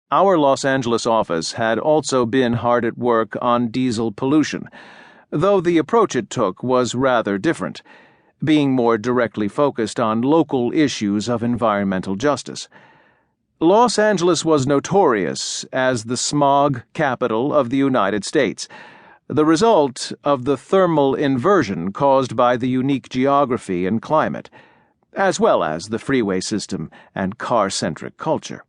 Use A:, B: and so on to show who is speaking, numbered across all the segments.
A: Our Los Angeles office had also been hard at work on diesel pollution, though the approach it took was rather different, being more directly focused on local issues of environmental justice. Los Angeles was notorious as the smog capital of the United States, the result of the thermal inversion caused by the unique geography and climate, as well as the freeway system and car-centric culture.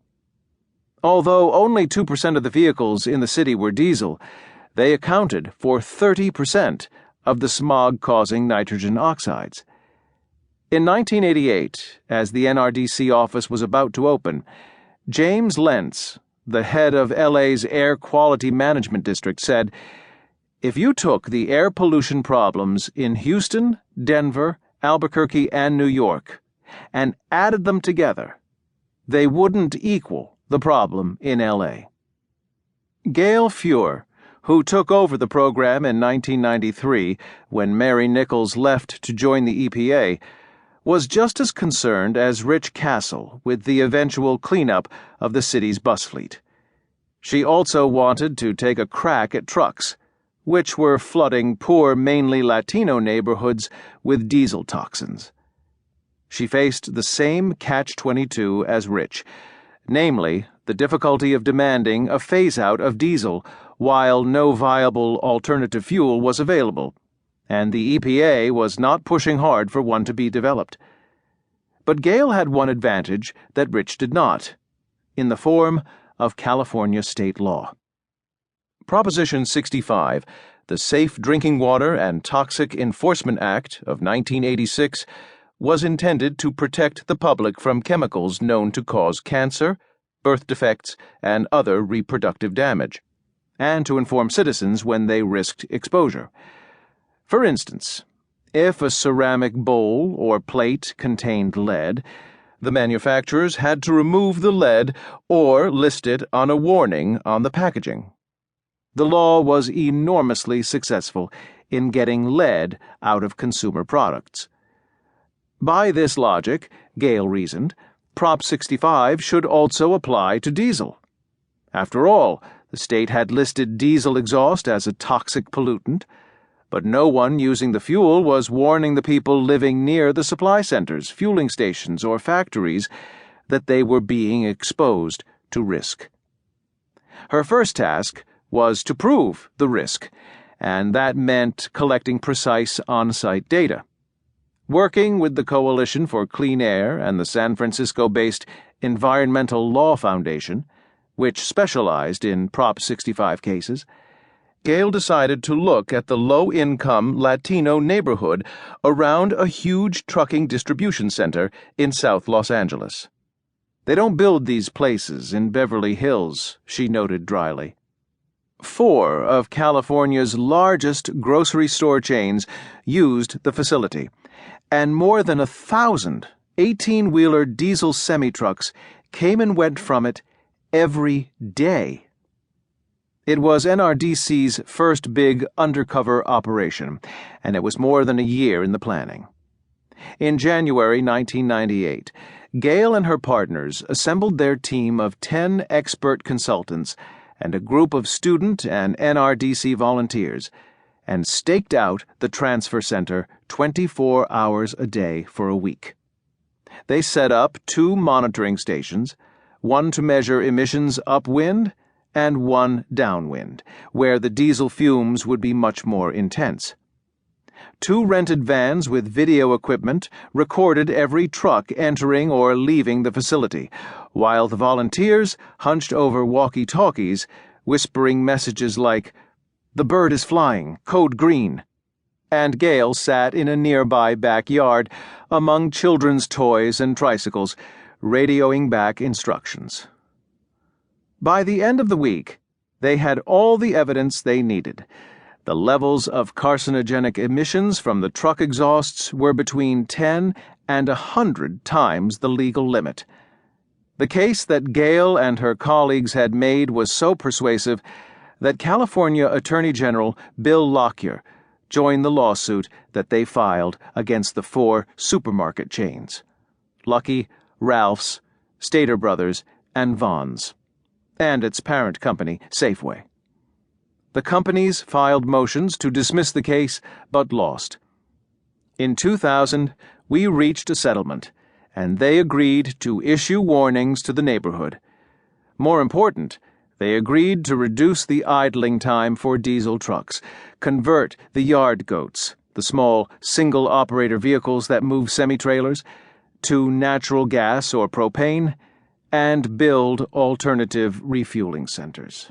A: Although only 2% of the vehicles in the city were diesel, they accounted for 30% of the smog-causing nitrogen oxides. In 1988, as the NRDC office was about to open, James Lentz, the head of LA's Air Quality Management District, said, "If you took the air pollution problems in Houston, Denver, Albuquerque, and New York and added them together, they wouldn't equal the problem in LA." Gail Fuhr, who took over the program in 1993 when Mary Nichols left to join the EPA, was just as concerned as Rich Castle with the eventual cleanup of the city's bus fleet. She also wanted to take a crack at trucks, which were flooding poor, mainly Latino neighborhoods with diesel toxins. She faced the same catch-22 as Rich, namely the difficulty of demanding a phase-out of diesel while no viable alternative fuel was available, and the EPA was not pushing hard for one to be developed. But Gail had one advantage that Rich did not, in the form of California state law. Proposition 65, the Safe Drinking Water and Toxic Enforcement Act of 1986, was intended to protect the public from chemicals known to cause cancer, birth defects, and other reproductive damage, and to inform citizens when they risked exposure. For instance, if a ceramic bowl or plate contained lead, the manufacturers had to remove the lead or list it on a warning on the packaging. The law was enormously successful in getting lead out of consumer products. By this logic, Gail reasoned, Prop 65 should also apply to diesel. After all, the state had listed diesel exhaust as a toxic pollutant, but no one using the fuel was warning the people living near the supply centers, fueling stations, or factories that they were being exposed to risk. Her first task was to prove the risk, and that meant collecting precise on-site data. Working with the Coalition for Clean Air and the San Francisco-based Environmental Law Foundation, which specialized in Prop 65 cases, Gail decided to look at the low-income Latino neighborhood around a huge trucking distribution center in South Los Angeles. "They don't build these places in Beverly Hills," she noted dryly. 4 of California's largest grocery store chains used the facility, and more than 1,000 18-wheeler diesel semi-trucks came and went from it every day. It was NRDC's first big undercover operation, and it was more than a year in the planning. In January 1998, Gail and her partners assembled their team of 10 expert consultants and a group of student and NRDC volunteers, and staked out the transfer center 24 hours a day for a week. They set up 2 monitoring stations, one to measure emissions upwind and one downwind, where the diesel fumes would be much more intense. 2 rented vans with video equipment recorded every truck entering or leaving the facility, while the volunteers hunched over walkie-talkies, whispering messages like, "The bird is flying, code green," and Gail sat in a nearby backyard among children's toys and tricycles, radioing back instructions. By the end of the week, they had all the evidence they needed. The levels of carcinogenic emissions from the truck exhausts were between 10 and 100 times the legal limit. The case that Gail and her colleagues had made was so persuasive that California Attorney General Bill Lockyer joined the lawsuit that they filed against the 4 supermarket chains: Lucky, Ralph's, Stater Brothers, and Vons. and its parent company, Safeway. The companies filed motions to dismiss the case, but lost. In 2000, we reached a settlement, and they agreed to issue warnings to the neighborhood. More important, they agreed to reduce the idling time for diesel trucks, convert the yard goats, the small single-operator vehicles that move semi-trailers, to natural gas or propane, and build alternative refueling centers.